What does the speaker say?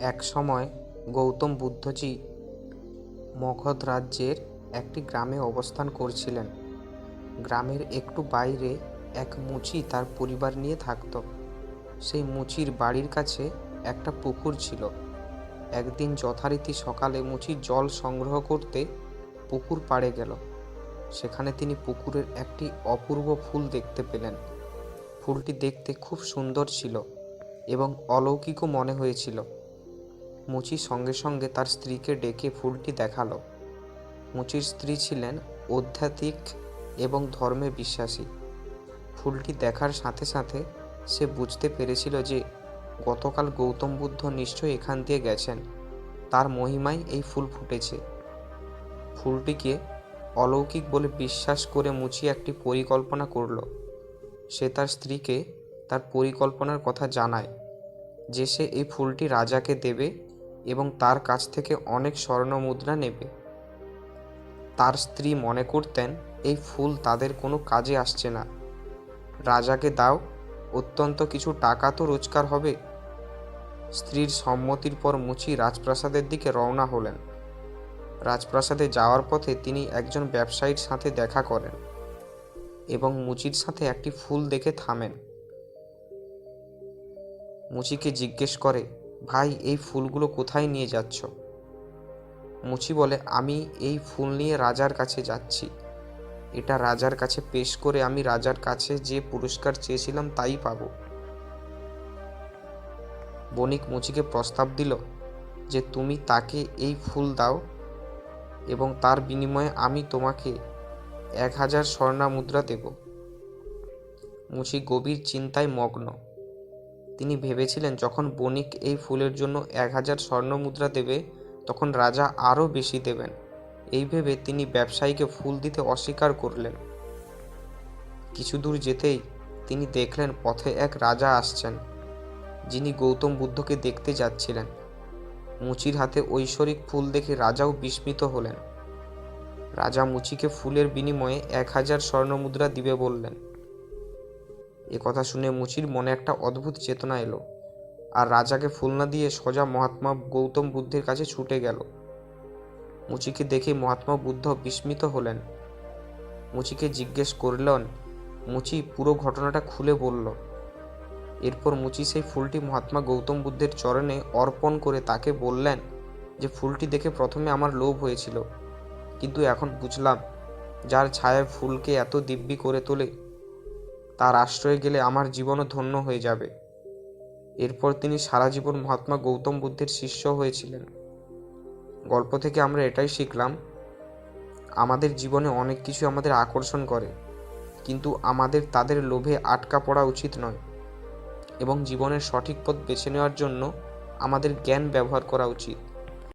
এক সময় গৌতম বুদ্ধজি মগধ রাজ্যের একটি গ্রামে অবস্থান করছিলেন। গ্রামের একটু বাইরে এক মুচি তার পরিবার নিয়ে থাকত। সেই মুচির বাড়ির কাছে একটা পুকুর ছিল। একদিন যথারীতি সকালে মুচি জল সংগ্রহ করতে পুকুর পাড়ে গেল। সেখানে তিনি পুকুরের একটি অপূর্ব ফুল দেখতে পেলেন। ফুলটি দেখতে খুব সুন্দর ছিল এবং অলৌকিকও মনে হয়েছিল। মুচি সঙ্গে সঙ্গে তার স্ত্রীকে ডেকে ফুলটি দেখালো। মুচির স্ত্রী ছিলেন আধ্যাত্মিক এবং ধর্মে বিশ্বাসী। ফুলটি দেখার সাথে সাথে সে বুঝতে পেরেছিল যে গতকাল গৌতম বুদ্ধ নিশ্চয়ই এখান দিয়ে গেছেন, তার মহিমায় এই ফুল ফুটেছে। ফুলটিকে অলৌকিক বলে বিশ্বাস করে মুচি একটি পরিকল্পনা করল। সে তার স্ত্রীকে তার পরিকল্পনার কথা জানায় যে সে এই ফুলটি রাজাকে দেবে এবং তার কাছ থেকে অনেক স্বর্ণ মুদ্রা নেবে। তার স্ত্রী মনে করতেন এই ফুল তাদের কোনো কাজে আসছে না। রাজাকে দাও, অত্যন্ত কিছু টাকা তো রোজগার হবে। স্ত্রীর সম্মতির পর মুচি রাজপ্রাসাদের দিকে রওনা হলেন। রাজপ্রাসাদে যাওয়ার পথে তিনি একজন ব্যবসায়ীর সাথে দেখা করেন এবং মুচির সাথে একটি ফুল দেখে থামেন। মুচিকে জিজ্ঞেস করে, ভাই, এই ফুলগুলো কোথায় নিয়ে যাচ্ছ? মুচি বলে, আমি এই ফুল নিয়ে রাজার কাছে যাচ্ছি। এটা রাজার কাছে পেশ করে আমি রাজার কাছে যে পুরস্কার চেয়েছিলাম তাই পাবো। বণিক মুচিকে প্রস্তাব দিল যে তুমি তাকে এই ফুল দাও এবং তার বিনিময়ে আমি তোমাকে 1000 স্বর্ণ মুদ্রা দেব। মুচি গভীর চিন্তায় মগ্ন। তিনি ভেবেছিলেন যখন বণিক এই ফুলের জন্য 1000 স্বর্ণ মুদ্রা দেবে তখন রাজা আরও বেশি দেবেন। এই ভেবে তিনি ব্যবসায়ীকে ফুল দিতে অস্বীকার করলেন। কিছু দূর যেতেই তিনি দেখলেন পথে এক রাজা আসছেন, যিনি গৌতম বুদ্ধকে দেখতে যাচ্ছিলেন। মুচির হাতে ঐশ্বরিক ফুল দেখে রাজাও বিস্মিত হলেন। রাজা মুচিকে ফুলের বিনিময়ে 1000 স্বর্ণ মুদ্রা দিবে বললেন। কথা শুনে মুচির মনে একটা অদ্ভুত চেতনা এলো, আর রাজাকে ফুল না দিয়ে সোজা মহাত্মা গৌতম বুদ্ধের কাছে ছুটে গেল। মুচিকে দেখে মহাত্মা বুদ্ধ বিস্মিত হলেন। মুচিকে জিজ্ঞেস করলেন। মুচি পুরো ঘটনাটা খুলে বলল। এরপর মুচি সেই ফুলটি মহাত্মা গৌতম বুদ্ধের চরণে অর্পণ করে তাকে বললেন যে ফুলটি দেখে প্রথমে আমার লোভ হয়েছিল, কিন্তু এখন বুঝলাম যার ছায়ায় ফুলকে এত দিব্যি করে তোলে তার আশ্রয়ে গেলে আমার জীবনও ধন্য হয়ে যাবে। এরপর তিনি সারা জীবন মহাত্মা গৌতম বুদ্ধের শিষ্য হয়েছিলেন। গল্প থেকে আমরা এটাই শিখলাম, আমাদের জীবনে অনেক কিছু আমাদের আকর্ষণ করে, কিন্তু আমাদের তাদের লোভে আটকা পড়া উচিত নয় এবং জীবনের সঠিক পথ বেছে নেওয়ার জন্য আমাদের জ্ঞান ব্যবহার করা উচিত।